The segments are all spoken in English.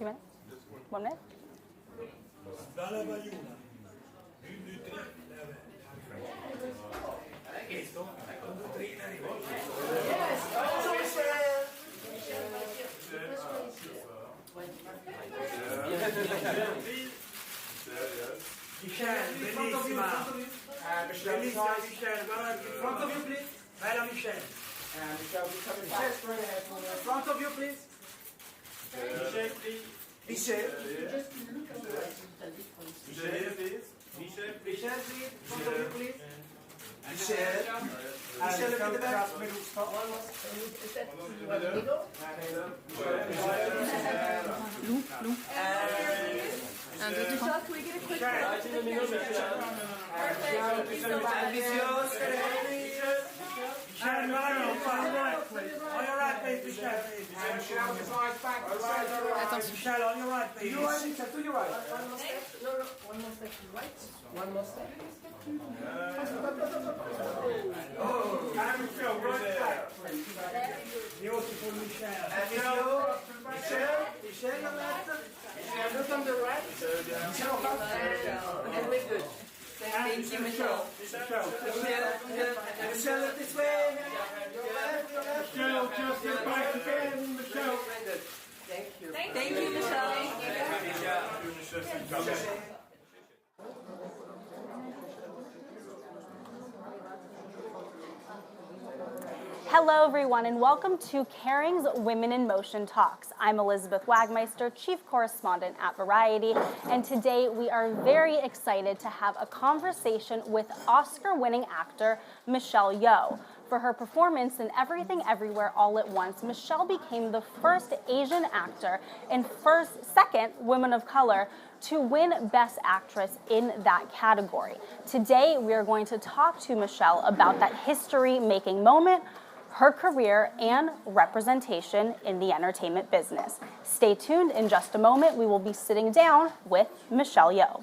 2 minutes? 1 minute? Michelle, bellissima. Bellissima Michelle, guarda in front of you please. Bella Michelle. Michelle, straight ahead. In front of you please. Michelle, please. Michelle. Michelle, please. Michelle, please. In front of you please. Michelle. Michelle, look at the back. Michelle, can we get a quick Michelle, on your right, please, Michelle. Michelle, on your right, please. You are Michelle, to your right. One more step. No, one more step to the right. One more step. Oh, and Michelle, right back, please. Beautiful Michelle. Michelle, on the left. Look on the right. And we're good. Thank you, Michelle. Michelle, look this way. Michelle, just get back again, Michelle. Thank you. Thank you, Michelle. Thank you. Hello, everyone, and welcome to Kering's Women in Motion Talks. I'm Elizabeth Wagmeister, Chief Correspondent at Variety, and today we are very excited to have a conversation with Oscar-winning actor Michelle Yeoh. For her performance in Everything Everywhere All at Once, Michelle became the first Asian actor and second woman of color to win Best Actress in that category. Today, we are going to talk to Michelle about that history-making moment, her career, and representation in the entertainment business. Stay tuned. In just a moment, we will be sitting down with Michelle Yeoh.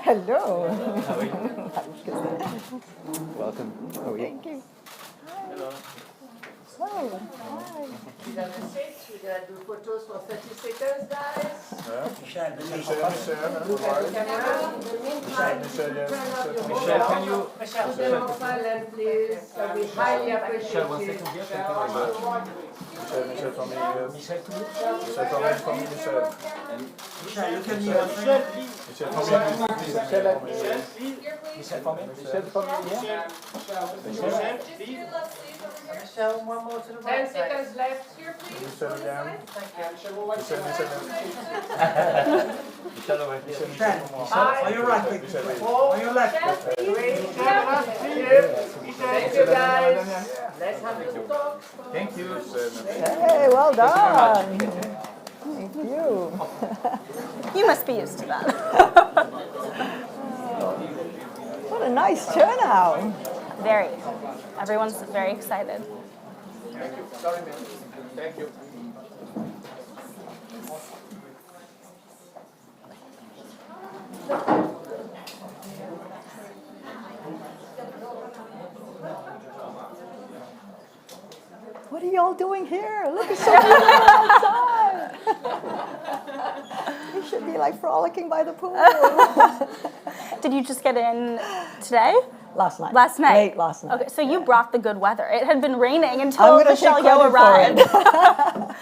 Hello. Welcome. How are you? Thank you. Hello. Oh, You got the seats. We gotta do photos for 30 seconds, guys. Michel, Look at the camera. In the meantime, turn up your Michel, can you... put them on silent, please. So we highly appreciate Michel, 1 it. second here. Thank you very much. Michel, for me, yes. Michel, to you. Michel, for me, Michel. Michel, look at me. Michel, please. Michel, for me, please. Michel, for me, yes. Michel, for me. Michel, for me. Yeah. Michelle, one more to the right. 10 seconds left. Michel again. Michel, Michel. Michel, over here. Michel, on your right, quick. On your left. Great camera. Thank you, guys. Let's have the talk. Thank you. hey, well done. Thank you. You must be used to that. What a nice turnout. Very. Everyone's very excited. Sorry, man. Thank you. What are y'all doing here? Look, it's so beautiful outside. You should be like frolicking by the pool. Did you just get in today? Last night. Last night? Late last night. Okay, so you brought the good weather. It had been raining I'm until gonna Michelle take Yeoh credit for arrived.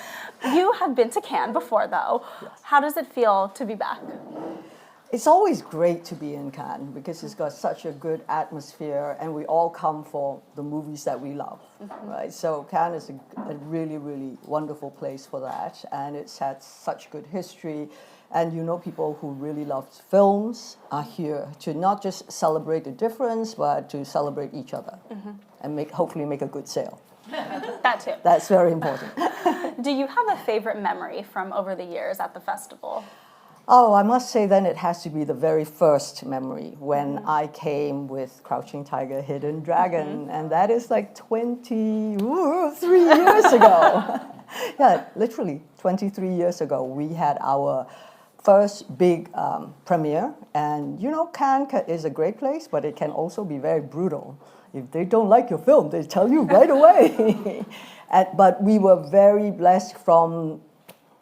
You have been to Cannes before, though. Yes. How does it feel to be back? It's always great to be in Cannes because it's got such a good atmosphere and we all come for the movies that we love, right? So Cannes is a really, really wonderful place for that, and it's had such good history. And you know, people who really love films are here to not just celebrate the difference, but to celebrate each other and hopefully make a good sale. That too. That's very important. Do you have a favorite memory from over the years at the festival? Oh, I must say then it has to be the very first memory when I came with Crouching Tiger, Hidden Dragon, and that is like 23 years ago. Yeah, literally 23 years ago, we had our first big premiere, and you know, Cannes is a great place, but it can also be very brutal. If they don't like your film, they tell you right away. But we were very blessed from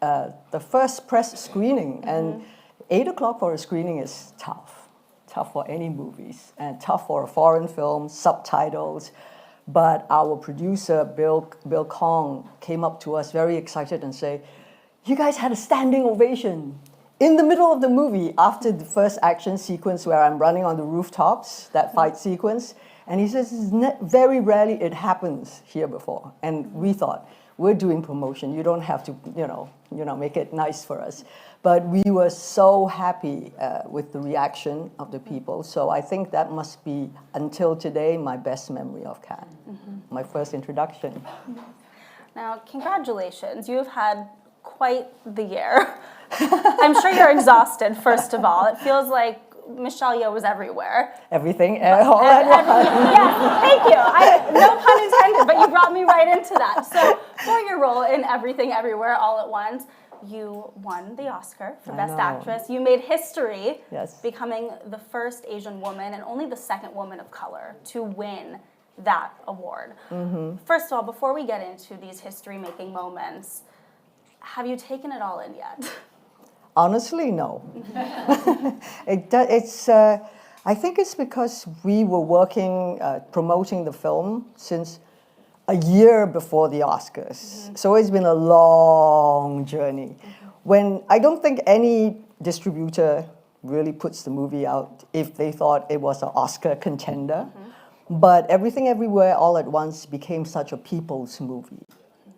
the first press screening, and 8 o'clock for a screening is tough for any movies, and tough for a foreign film, subtitles. But our producer, Bill Kong, came up to us very excited and said, "You guys had a standing ovation." In the middle of the movie, after the first action sequence where I'm running on the rooftops, that fight sequence, and he says, very rarely it happens here before. And we thought, we're doing promotion. You don't have to, make it nice for us. But we were so happy with the reaction of the people. So I think that must be, until today, my best memory of Cannes, my first introduction. Now, congratulations. You've had quite the year. I'm sure you're exhausted, first of all. It feels like Michelle Yeoh was everywhere. Everything, all at once. Yes, thank you. No pun intended, but you brought me right into that. So for your role in Everything Everywhere All at Once, you won the Oscar for Best Actress. You made history, becoming the first Asian woman and only the second woman of color to win that award. First of all, before we get into these history-making moments, have you taken it all in yet? Honestly, no. I think it's because we were working, promoting the film since a year before the Oscars. So it's been a long journey. When I don't think any distributor really puts the movie out if they thought it was an Oscar contender. But Everything Everywhere All at Once became such a people's movie.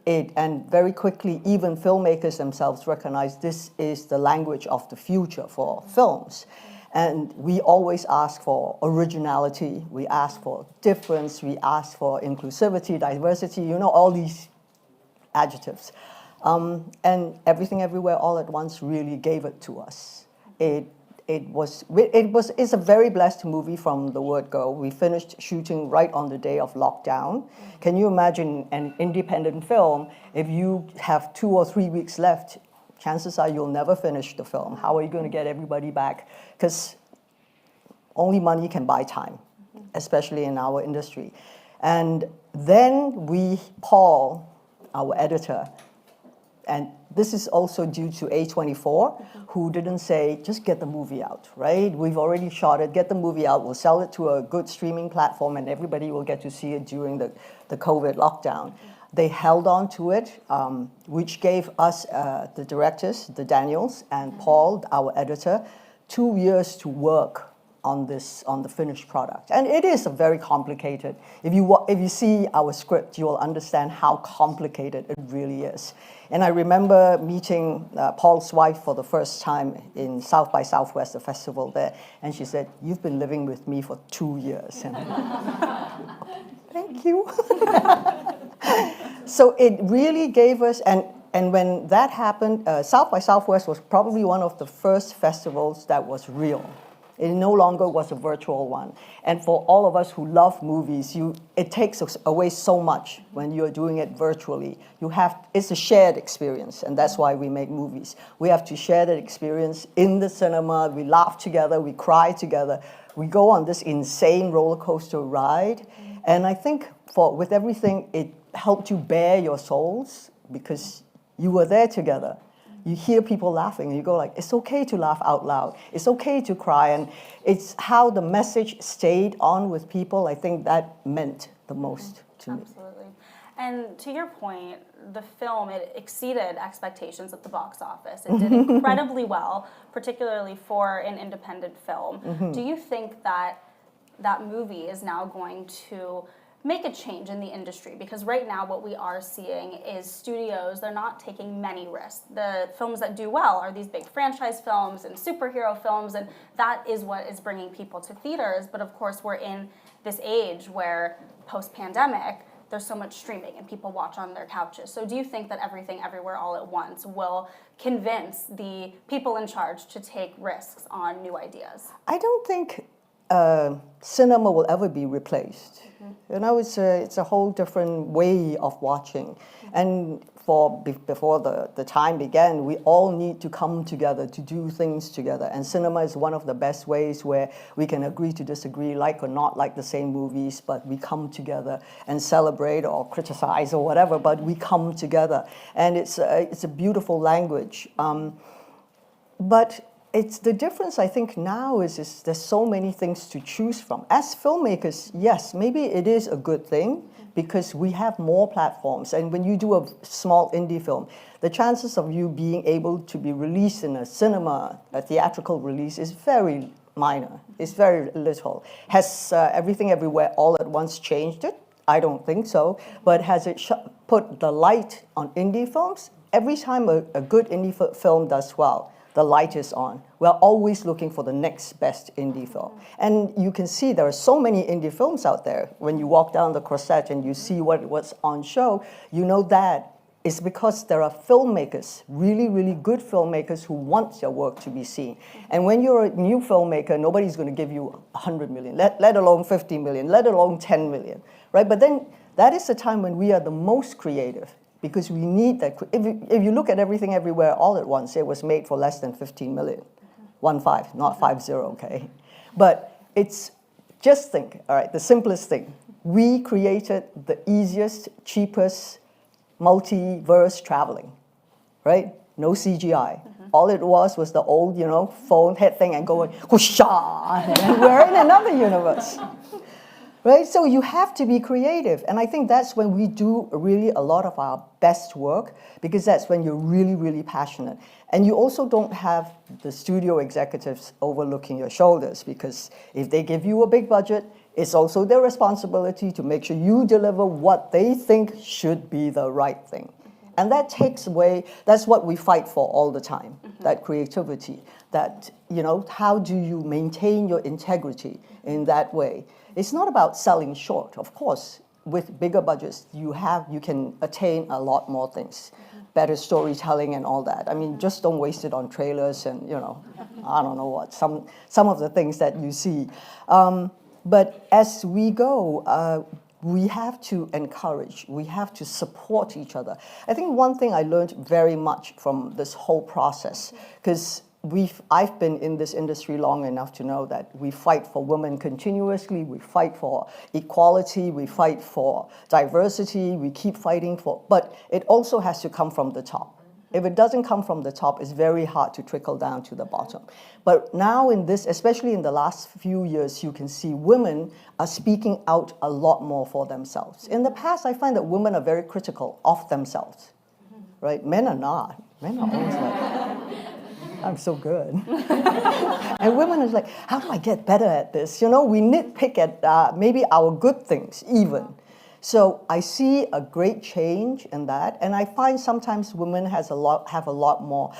And very quickly, even filmmakers themselves recognized this is the language of the future for films. And we always ask for originality, we ask for difference, we ask for inclusivity, diversity, all these adjectives. And Everything Everywhere All at Once really gave it to us. It's a very blessed movie from the word go. We finished shooting right on the day of lockdown. Can you imagine an independent film, if you have 2 or 3 weeks left, chances are you'll never finish the film. How are you going to get everybody back? Because Only money can buy time, especially in our industry. And then Paul, our editor, and this is also due to A24, who didn't say, just get the movie out, right? We've already shot it, get the movie out, we'll sell it to a good streaming platform and everybody will get to see it during the COVID lockdown. They held on to it, which gave us, the directors, the Daniels, and Paul, our editor, 2 years to work on the finished product. And it is a very complicated, if you see our script, you will understand how complicated it really is. And I remember meeting Paul's wife for the first time in South by Southwest, the festival there, and she said, "You've been living with me for 2 years." And thank you. So it really gave us, and when that happened, South by Southwest was probably one of the first festivals that was real. It no longer was a virtual one. And for all of us who love movies, it takes away so much when you're doing it virtually. It's a shared experience, and that's why we make movies. We have to share that experience in the cinema. We laugh together, we cry together. We go on this insane roller coaster ride. And I think with everything, it helped you bare your souls because you were there together. You hear people laughing and you go like, it's okay to laugh out loud. It's okay to cry. And it's how the message stayed on with people. I think that meant the most to me. Absolutely. And to your point, the film, it exceeded expectations at the box office. It did incredibly well, particularly for an independent film. Do you think that that movie is now going to make a change in the industry? Because right now what we are seeing is studios, they're not taking many risks. The films that do well are these big franchise films and superhero films, and that is what is bringing people to theaters. But of course we're in this age where post-pandemic, there's so much streaming and people watch on their couches. So do you think that Everything Everywhere All at Once will convince the people in charge to take risks on new ideas? I don't think cinema will ever be replaced. You know, it's a whole different way of watching. And before the time began, we all need to come together to do things together. And cinema is one of the best ways where we can agree to disagree, like or not like the same movies, but we come together and celebrate or criticize or whatever, but we come together. And it's a beautiful language. But it's the difference, I think, now is there's so many things to choose from. As filmmakers, yes, maybe it is a good thing because we have more platforms. And when you do a small indie film, the chances of you being able to be released in a cinema, a theatrical release, is very minor. It's very little. Has Everything Everywhere All at Once changed it? I don't think so. But has it put the light on indie films? Every time a good indie film does well, the light is on. We're always looking for the next best indie film. And you can see there are so many indie films out there. When you walk down the Croisette and you see what's on show, you know that it's because there are filmmakers, really, really good filmmakers who want their work to be seen. And when you're a new filmmaker, nobody's going to give you 100 million, let alone 50 million, let alone 10 million, right? But then that is the time when we are the most creative. Because we need that. If you look at Everything Everywhere All at Once, it was made for less than 15 million. 1-5, not 50, okay? But it's, just think, all right, the simplest thing. We created the easiest, cheapest multiverse traveling, right? No CGI. All it was the old, phone head thing and going, whoosha, and then we're in another universe. Right? So you have to be creative. And I think that's when we do really a lot of our best work, because that's when you're really, really passionate. And you also don't have the studio executives overlooking your shoulders, because if they give you a big budget, it's also their responsibility to make sure you deliver what they think should be the right thing. And that takes away, that's what we fight for all the time, that creativity, that, how do you maintain your integrity in that way? It's not about selling short. Of course, with bigger budgets, you can attain a lot more things, better storytelling and all that. I mean, just don't waste it on trailers and, I don't know what, some of the things that you see. But as we go, we have to encourage, we have to support each other. I think one thing I learned very much from this whole process, because I've been in this industry long enough to know that we fight for women continuously, we fight for equality, we fight for diversity, we keep fighting for, but it also has to come from the top. If it doesn't come from the top, it's very hard to trickle down to the bottom. But now in this, especially in the last few years, you can see women are speaking out a lot more for themselves. In the past, I find that women are very critical of themselves, right? Men are not. Men are always like, I'm so good. And women are like, how do I get better at this? You know, we nitpick at maybe our good things even. So I see a great change in that. And I find sometimes women have a lot more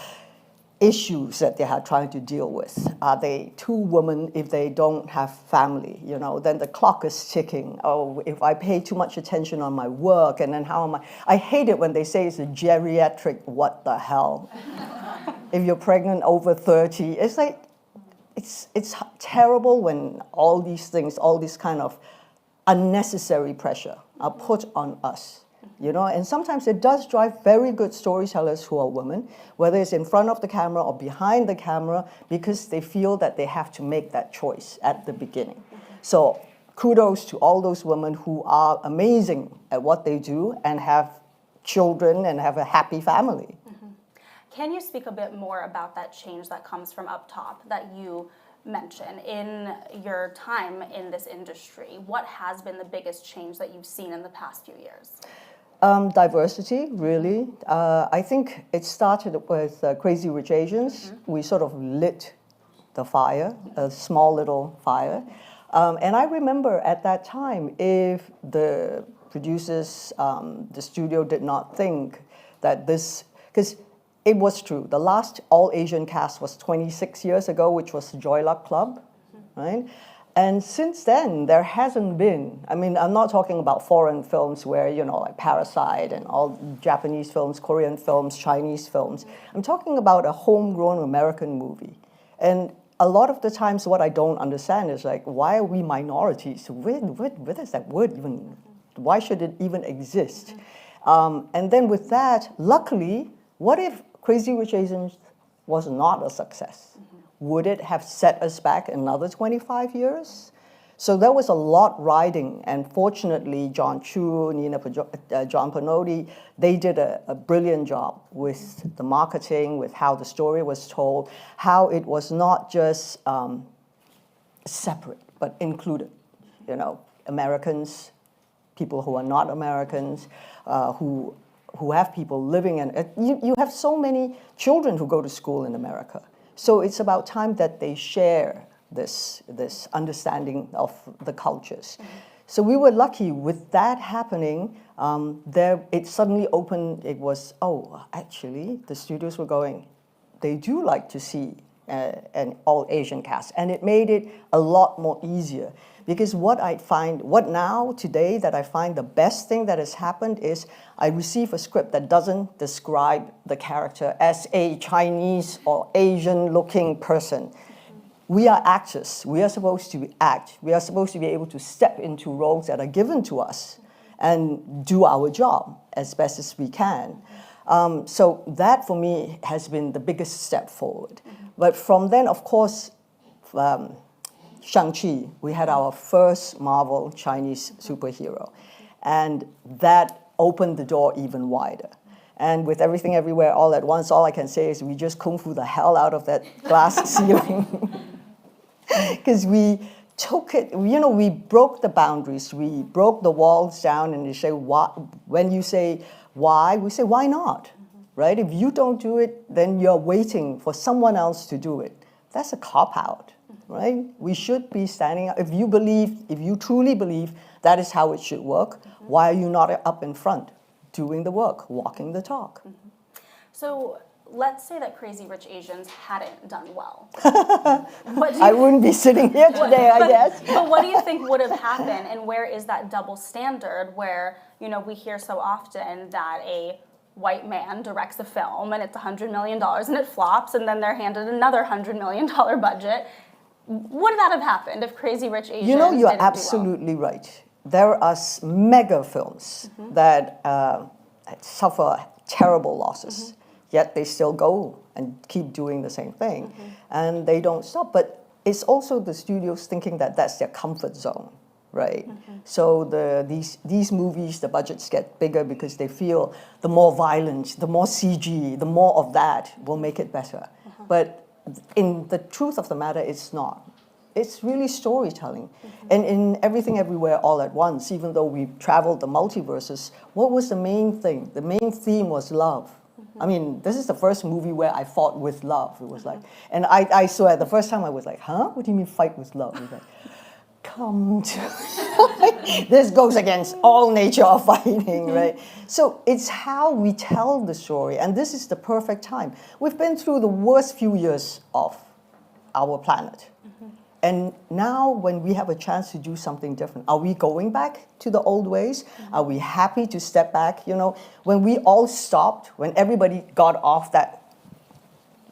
issues that they are trying to deal with. Are they two women if they don't have family? You know, then the clock is ticking. Oh, if I pay too much attention on my work, and then how am I hate it when they say it's a geriatric, what the hell? If you're pregnant over 30, it's like, it's terrible when all these things, all this kind of unnecessary pressure are put on us, you know, and sometimes it does drive very good storytellers who are women, whether it's in front of the camera or behind the camera, because they feel that they have to make that choice at the beginning. So kudos to all those women who are amazing at what they do and have children and have a happy family. Can you speak a bit more about that change that comes from up top that you mention in your time in this industry? What has been the biggest change that you've seen in the past few years? Diversity, really. I think it started with Crazy Rich Asians. We sort of lit the fire, a small little fire. And I remember at that time, if the producers, the studio did not think that this, because it was true. The last all-Asian cast was 26 years ago, which was Joy Luck Club, right? And since then, there hasn't been, I mean, I'm not talking about foreign films where, you know, like Parasite and all Japanese films, Korean films, Chinese films. I'm talking about a homegrown American movie. And a lot of the times what I don't understand is like, why are we minorities? Where does that word even, why should it even exist? And then with that, luckily, what if Crazy Rich Asians was not a success? Would it have set us back another 25 years? So there was a lot riding, and fortunately, John Chu, John Panotti, they did a brilliant job with the marketing, with how the story was told, how it was not just separate, but included. You know, Americans, people who are not Americans, who have people living in it. You have so many children who go to school in America. So it's about time that they share this understanding of the cultures. So we were lucky with that happening. It suddenly opened, it was, oh, actually, the studios were going, they do like to see an all-Asian cast. And it made it a lot more easier. Because what now, today, that I find the best thing that has happened is I receive a script that doesn't describe the character as a Chinese or Asian-looking person. We are actors. We are supposed to act. We are supposed to be able to step into roles that are given to us and do our job as best as we can. So that, for me, has been the biggest step forward. But from then, of course, Shang-Chi, we had our first Marvel Chinese superhero. And that opened the door even wider. And with Everything Everywhere All at Once, all I can say is we just kung fu the hell out of that glass ceiling. Because we took it, you know, we broke the boundaries, we broke the walls down, and you say, why? When you say why, we say, why not? Right? If you don't do it, then you're waiting for someone else to do it. That's a cop-out, right? We should be standing up. If you truly believe that is how it should work, why are you not up in front, doing the work, walking the talk? So let's say that Crazy Rich Asians hadn't done well. I wouldn't be sitting here today, I guess. But what do you think would have happened, and where is that double standard where, you know, we hear so often that a white man directs a film and it's $100 million and it flops, and then they're handed another $100 million budget? Would that have happened if Crazy Rich Asians You know, you're didn't do well? absolutely right. There are mega films that suffer terrible losses. yet they still go and keep doing the same thing, and they don't stop. But it's also the studios thinking that that's their comfort zone, right? So these movies, the budgets get bigger because they feel the more violence, the more CG, the more of that will make it better. But in the truth of the matter, it's not. It's really storytelling. And in Everything Everywhere All at Once, even though we traveled the multiverses, what was the main thing? The main theme was love. I mean, this is the first movie where I fought with love. It was like, and I swear, the first time I was like, huh? What do you mean fight with love? It was like, come to, this goes against all nature of fighting, right? So it's how we tell the story, and this is the perfect time. We've been through the worst few years of our planet. And now when we have a chance to do something different, are we going back to the old ways? Are we happy to step back? You know, when we all stopped, when everybody got off that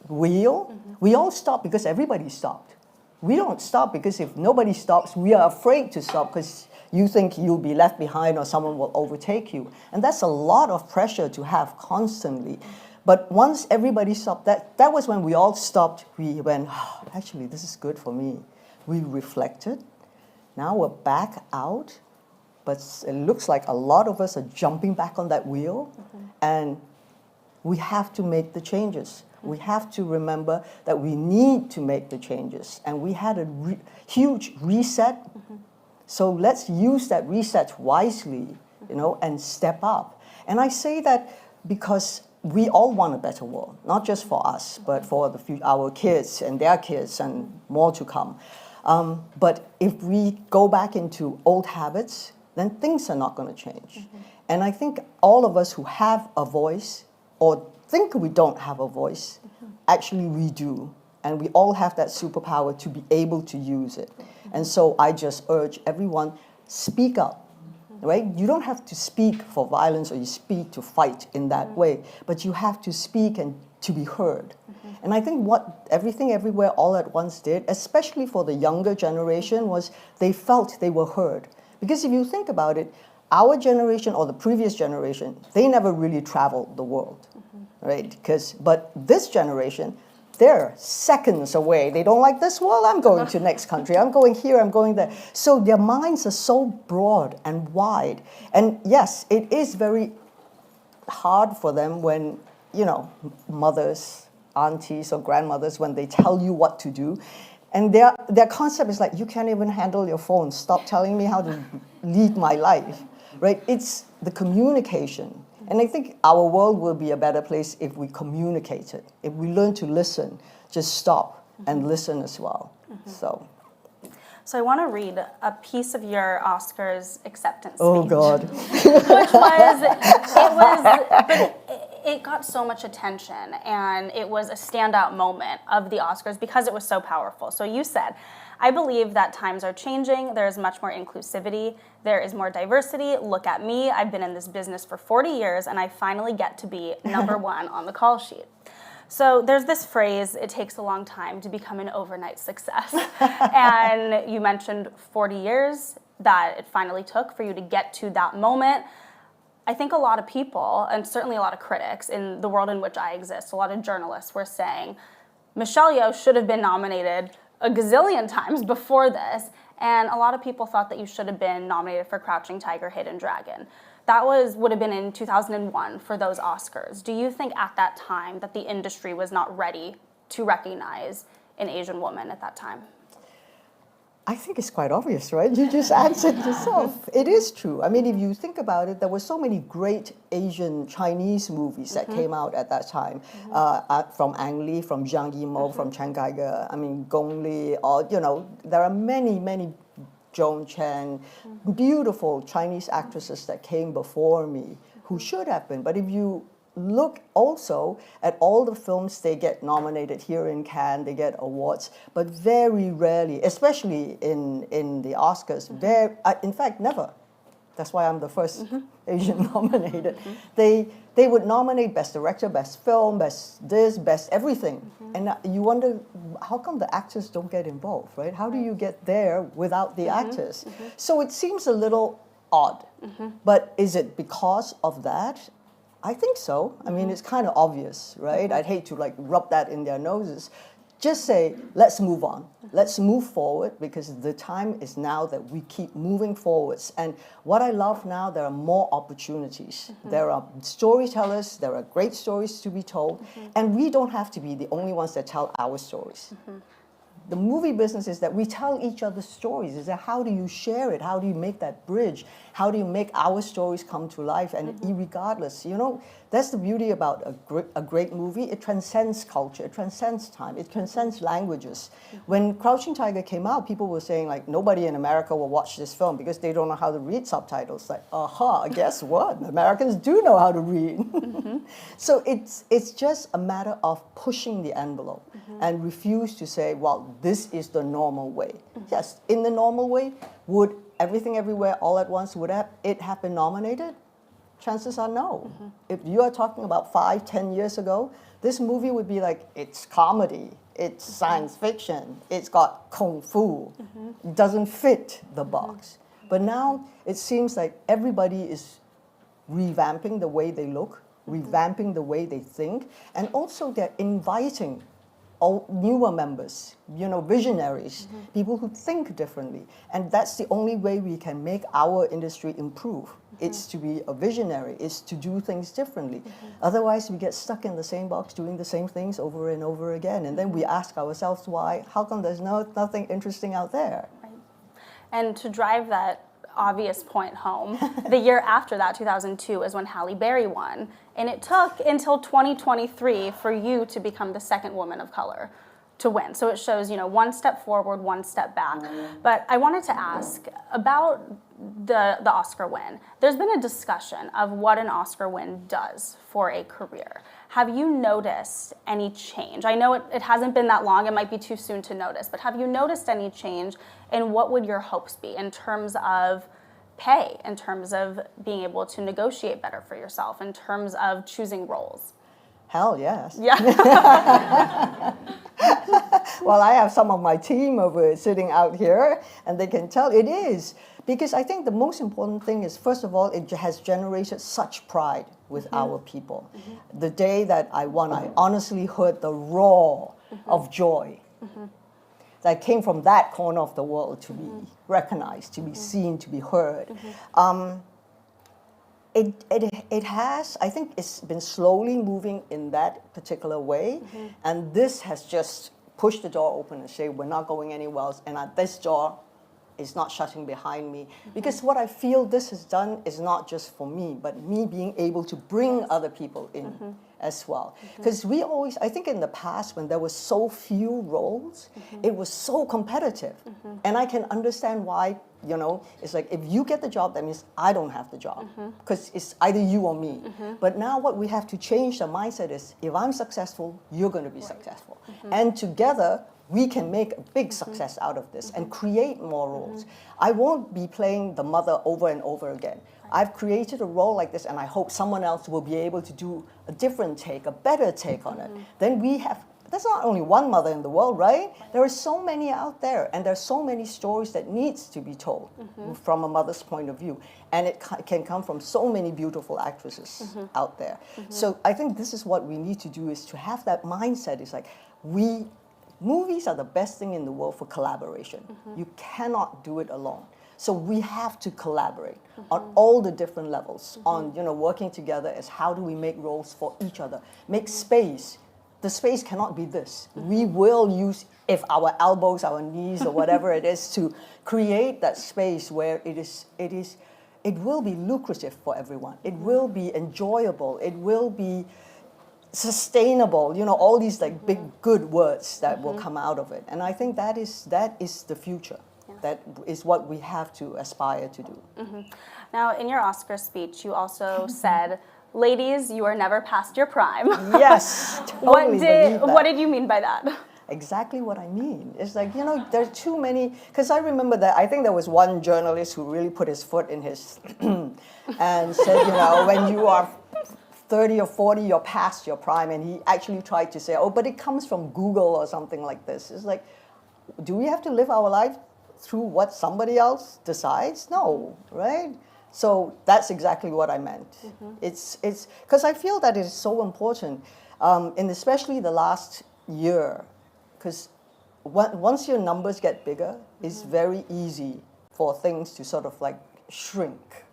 wheel, we all stopped because everybody stopped. We don't stop because if nobody stops, we are afraid to stop because you think you'll be left behind or someone will overtake you. And that's a lot of pressure to have constantly. But once everybody stopped, that was when we all stopped. We went, oh, actually, this is good for me. We reflected. Now we're back out, but it looks like a lot of us are jumping back on that wheel, and we have to make the changes. We have to remember that we need to make the changes, and we had a huge reset. So let's use that reset wisely, you know, and step up. And I say that because we all want a better world, not just for us, but for our kids and their kids and more to come. But if we go back into old habits, then things are not going to change. And I think all of us who have a voice or think we don't have a voice, actually we do. And we all have that superpower to be able to use it. And so I just urge everyone, speak up, right? You don't have to speak for violence or you speak to fight in that way, but you have to speak and to be heard. And I think what Everything Everywhere All at Once did, especially for the younger generation, was they felt they were heard. Because if you think about it, our generation or the previous generation, they never really traveled the world, right? But this generation, they're seconds away. They don't like this, well, I'm going to next country. I'm going here, I'm going there. So their minds are so broad and wide. And yes, it is very hard for them when, you know, mothers, aunties or grandmothers, when they tell you what to do. And their concept is like, you can't even handle your phone. Stop telling me how to lead my life, right? It's the communication. And I think our world will be a better place if we communicate it. If we learn to listen, just stop and listen as well. So I want to read a piece of your Oscars acceptance Oh, speech. God. But it got so much attention, and it was a standout moment of the Oscars because it was so powerful. So you said, I believe that times are changing. There is much more inclusivity. There is more diversity. Look at me. I've been in this business for 40 years, and I finally get to be number one on the call sheet. So there's this phrase, it takes a long time to become an overnight success. And you mentioned 40 years that it finally took for you to get to that moment. I think a lot of people, and certainly a lot of critics in the world in which I exist, a lot of journalists were saying, Michelle Yeoh should have been nominated a gazillion times before this, and a lot of people thought that you should have been nominated for Crouching Tiger, Hidden Dragon. That would have been in 2001 for those Oscars. Do you think at that time that the industry was not ready to recognize an Asian woman at that time? I think it's quite obvious, right? You just answered yourself. It is true. I mean, if you think about it, there were so many great Asian Chinese movies that came out at that time, from Ang Lee, from Zhang Yimou, from Chen Kaige, I mean, Gong Li, or, you know, there are many, many Joan Chen, beautiful Chinese actresses that came before me who should have been. But if you look also at all the films they get nominated here in Cannes, they get awards, but very rarely, especially in the Oscars, in fact, never. That's why I'm the first Asian nominated. They would nominate Best Director, Best Film, Best this, Best everything. And you wonder, how come the actors don't get involved, right? How do you get there without the actors? So it seems a little odd. But is it because of that? I think so. I mean, it's kind of obvious, right? I'd hate to like rub that in their noses. Just say, let's move on. Let's move forward because the time is now that we keep moving forwards. And what I love now, there are more opportunities. There are storytellers, there are great stories to be told, and we don't have to be the only ones that tell our stories. The movie business is that we tell each other stories. Is that how do you share it? How do you make that bridge? How do you make our stories come to life? And irregardless, you know, that's the beauty about a great movie. It transcends culture. It transcends time. It transcends languages. When Crouching Tiger came out, people were saying like nobody in America will watch this film because they don't know how to read subtitles. Like, guess what? Americans do know how to read. So it's just a matter of pushing the envelope and refuse to say, well, this is the normal way. Yes, in the normal way, would Everything Everywhere All at Once, would it have been nominated? Chances are no. If you are talking about 5-10 years ago, this movie would be like, it's comedy, it's science fiction, it's got kung fu. It doesn't fit the box. But now it seems like everybody is revamping the way they look, revamping the way they think, and also they're inviting newer members, you know, visionaries, people who think differently. And that's the only way we can make our industry improve. It's to be a visionary, it's to do things differently. Otherwise, we get stuck in the same box doing the same things over and over again. And then we ask ourselves why, how come there's nothing interesting out there? Right. And to drive that obvious point home, the year after that, 2002, is when Halle Berry won. And it took until 2023 for you to become the second woman of color to win. So it shows, you know, one step forward, one step back. But I wanted to ask about the Oscar win. There's been a discussion of what an Oscar win does for a career. Have you noticed any change? I know it hasn't been that long, it might be too soon to notice, but have you noticed any change, and what would your hopes be in terms of pay, in terms of being able to negotiate better for yourself, in terms of choosing roles? Hell yes. Yeah. Well, I have some of my team over sitting out here, and they can tell it is. Because I think the most important thing is, first of all, it has generated such pride with our people. The day that I won, I honestly heard the roar of joy that came from that corner of the world to be recognized, to be seen, to be heard. It has, I think it's been slowly moving in that particular way, and this has just pushed the door open and say, we're not going anywhere else, and this door is not shutting behind me. Because what I feel this has done is not just for me, but me being able to bring other people in as well. Because we always, I think in the past when there were so few roles, it was so competitive. And I can understand why, you know, it's like if you get the job, that means I don't have the job. Because it's either you or me. But now what we have to change the mindset is, if I'm successful, you're going to be successful. And together, we can make a big success out of this and create more roles. I won't be playing the mother over and over again. I've created a role like this, and I hope someone else will be able to do a different take, a better take on it. Then we have, there's not only one mother in the world, right? There are so many out there, and there's so many stories that needs to be told from a mother's point of view. And it can come from so many beautiful actresses out there. So I think this is what we need to do, is to have that mindset. It's like, movies are the best thing in the world for collaboration. You cannot do it alone. So we have to collaborate on all the different levels, on, you know, working together as how do we make roles for each other, make space. The space cannot be this. We will use, if our elbows, our knees, or whatever it is, to create that space where it will be lucrative for everyone. It will be enjoyable. It will be sustainable, you know, all these like big good words that will come out of it. And I think that is the future. That is what we have to aspire to do. Now, in your Oscar speech, you also said, ladies, you are never past your prime. Yes, totally believe that. What did you mean by that? Exactly what I mean. It's like, you know, there's too many, because I remember that, I think there was one journalist who really put his foot in his, and said, you know, when you are 30 or 40, you're past your prime. And he actually tried to say, oh, but it comes from Google or something like this. It's like, do we have to live our life through what somebody else decides? No, right? So that's exactly what I meant. It's because I feel that it is so important, and especially the last year, because once your numbers get bigger, it's very easy for things to sort of like shrink.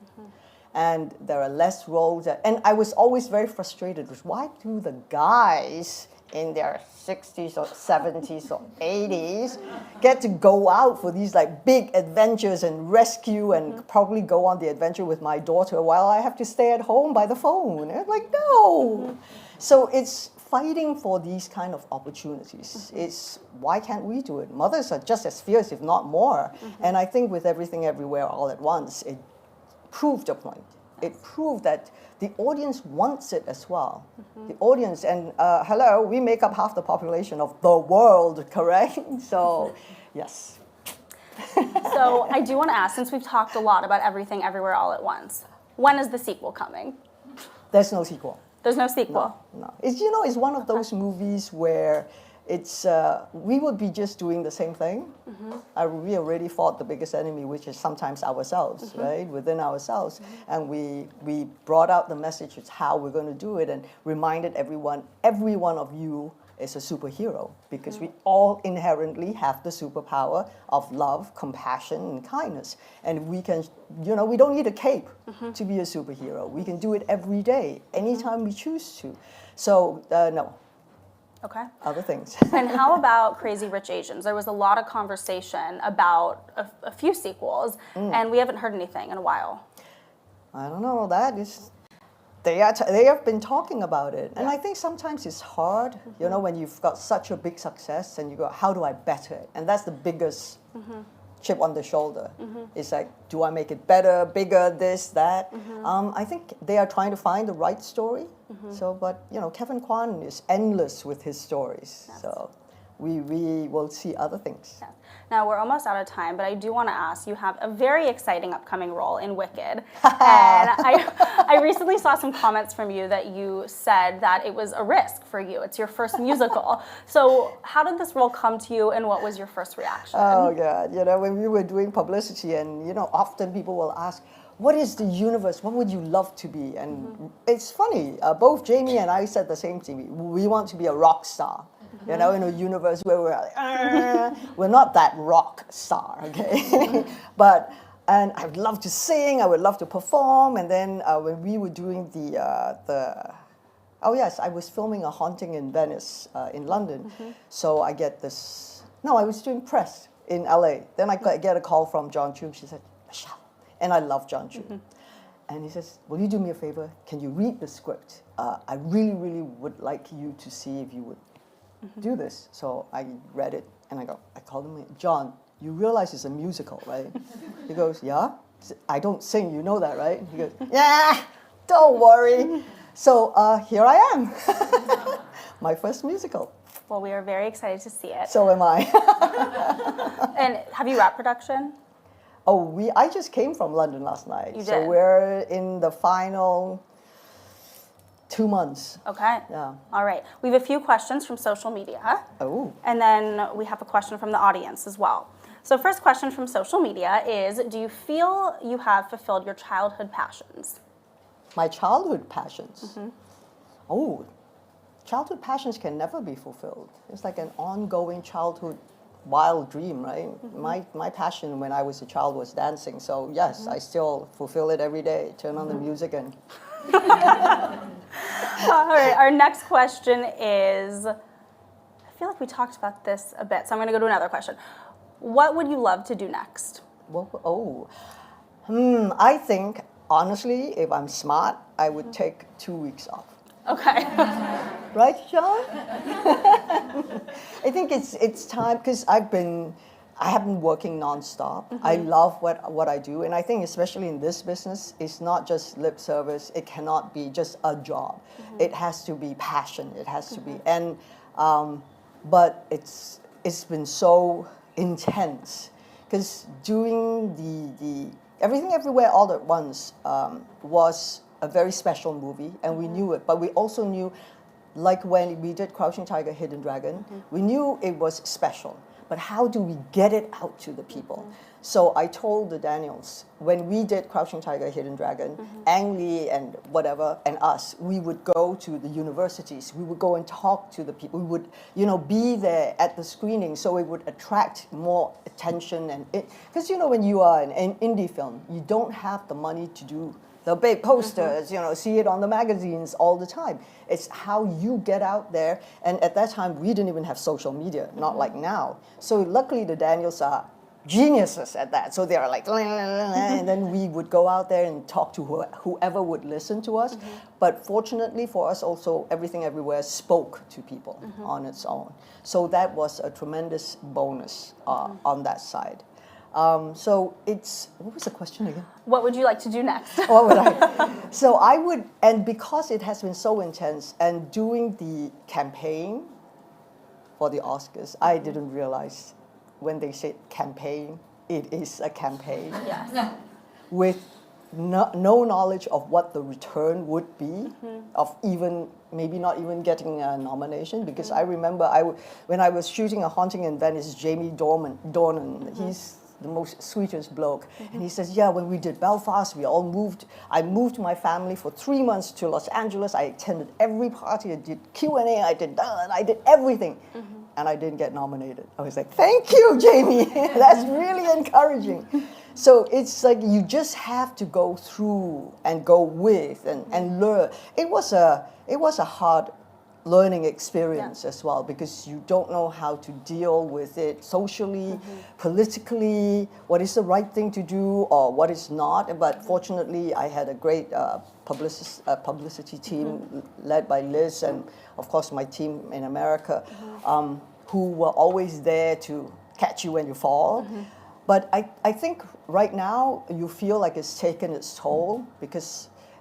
And there are less roles. And I was always very frustrated with why do the guys in their 60s or 70s or 80s get to go out for these like big adventures and rescue and probably go on the adventure with my daughter while I have to stay at home by the phone. And I'm like, no. So it's fighting for these kind of opportunities. It's why can't we do it? Mothers are just as fierce, if not more. And I think with Everything Everywhere All at Once, it proved a point. It proved that the audience wants it as well. The audience, and hello, we make up half the population of the world, correct? So, yes. So I do want to ask, since we've talked a lot about Everything Everywhere All at Once, when is the sequel coming? There's no sequel. There's no sequel? No. It's one of those movies where it's we would be just doing the same thing. We already fought the biggest enemy, which is sometimes ourselves, right? Within ourselves. And we brought out the message of how we're going to do it and reminded everyone, every one of you is a superhero because we all inherently have the superpower of love, compassion, and kindness. And we can, we don't need a cape to be a superhero. We can do it every day, anytime we choose to. So, no. Okay. Other things. And how about Crazy Rich Asians? There was a lot of conversation about a few sequels, and we haven't heard anything in a while. I don't know. They have been talking about it, and I think sometimes it's hard. When you've got such a big success, and you go, how do I better it? And that's the biggest chip on the shoulder. It's like, do I make it better, bigger, this, that? I think they are trying to find the right story. So, but Kevin Kwan is endless with his stories. Yes. So we will see other things. Yes. Now, we're almost out of time, but I do want to ask, you have a very exciting upcoming role in Wicked. And I recently saw some comments from you that you said that it was a risk for you. It's your first musical. So how did this role come to you, and what was your first reaction? Oh, God. When we were doing publicity, and, often people will ask, what is the universe? What would you love to be? And it's funny. Both Jamie and I said the same thing. We want to be a rock star. In a universe where we're like, we're not that rock star, okay? And I would love to sing, I would love to perform, and then when we were doing I was filming A Haunting in Venice in London, so I get this, I was doing press in LA, then I get a call from John Chu, she said, Michelle, and I love John Chu. And he says, will you do me a favor, can you read the script? I really, really would like you to see if you would do this. So I read it and I called him, John, you realize it's a musical, right? He goes, yeah? I don't sing, you know that, right? He goes, yeah, don't worry. So here I am, my first musical. Well, we are very excited to see it. So am I. And have you wrapped production? Oh, I just came from London last night. You did? So we're in the final 2 months. Okay. Yeah. All right. We have a few questions from social media. Oh. And then we have a question from the audience as well. So first question from social media is, do you feel you have fulfilled your childhood passions? My childhood passions? Oh, childhood passions can never be fulfilled. It's like an ongoing childhood wild dream, right? My passion when I was a child was dancing. So yes, I still fulfill it every day. Turn on the music and... All right, our next question is, I feel like we talked about this a bit, so I'm going to go to another question. What would you love to do next? I think, honestly, if I'm smart, I would take 2 weeks off. Okay. Right, Sean? I think it's time, because I have been working nonstop. I love what I do, and I think especially in this business, it's not just lip service. It cannot be just a job. It has to be passion. It has to be, and but it's been so intense, because doing the Everything Everywhere All at Once was a very special movie, and we knew it. But we also knew, like when we did Crouching Tiger, Hidden Dragon, we knew it was special. but how do we get it out to the people? So I told the Daniels, when we did Crouching Tiger, Hidden Dragon, Ang Lee and whatever, and us, we would go to the universities. We would go and talk to the people. We would, be there at the screening, so it would attract more attention. And because, when you are an indie film, you don't have the money to do the big posters, see it on the magazines all the time. It's how you get out there. And at that time, we didn't even have social media, not like now. So luckily, the Daniels are geniuses at that. So they are like, and then we would go out there and talk to whoever would listen to us. But fortunately for us also, Everything Everywhere spoke to people on its own. So that was a tremendous bonus on that side. So what was the question again? What would you like to do next? What would I? So I would, and because it has been so intense, and doing the campaign for the Oscars, I didn't realize when they said campaign, it is a campaign. Yes. With no knowledge of what the return would be, of maybe not even getting a nomination, because I remember when I was shooting A Haunting in Venice, Jamie Dornan, he's the most sweetest bloke, and he says, yeah, when we did Belfast, I moved my family for 3 months to Los Angeles. I attended every party, I did Q&A, I did everything, and I didn't get nominated. I was like, thank you, Jamie, that's really encouraging. So it's like you just have to go through and go with and learn. It was a hard learning experience as well, because you don't know how to deal with it socially, politically, what is the right thing to do or what is not. But fortunately, I had a great publicity team led by Liz and, of course, my team in America, who were always there to catch you when you fall. But I think right now you feel like it's taken its toll,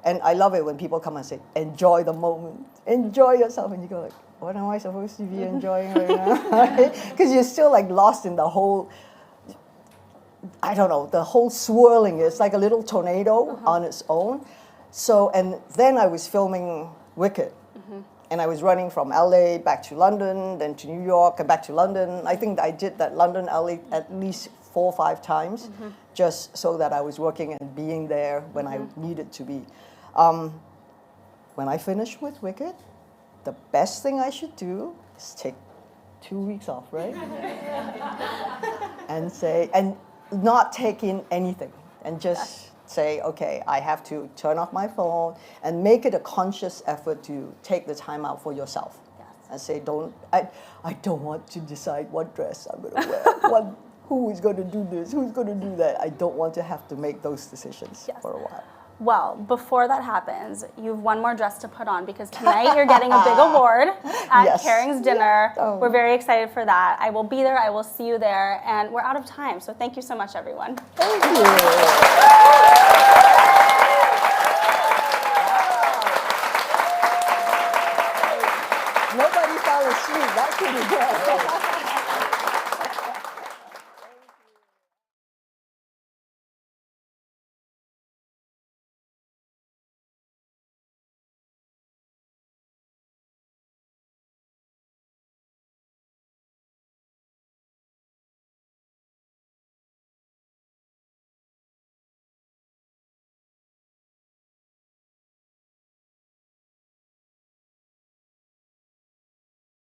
and I love it when people come and say, enjoy the moment, enjoy yourself. And you go like, what am I supposed to be enjoying right now? Because you're still like lost in the whole, I don't know, the whole swirling. It's like a little tornado on its own. So, and then I was filming Wicked. And I was running from LA back to London, then to New York, and back to London. I think I did that London, LA at least 4 or 5 times, just so that I was working and being there when I needed to be. When I finish with Wicked, the best thing I should do is take 2 weeks off, right? and not take in anything, and just say, okay, I have to turn off my phone and make it a conscious effort to take the time out for yourself. And say, I don't want to decide what dress I'm going to wear, who is going to do this, who's going to do that. I don't want to have to make those decisions for a while. Well, before that happens, you have one more dress to put on, because tonight you're getting a big award at Kering's dinner. We're very excited for that. I will be there. I will see you there. And we're out of time, so thank you so much, everyone. Thank you. Nobody fell asleep. That's pretty good.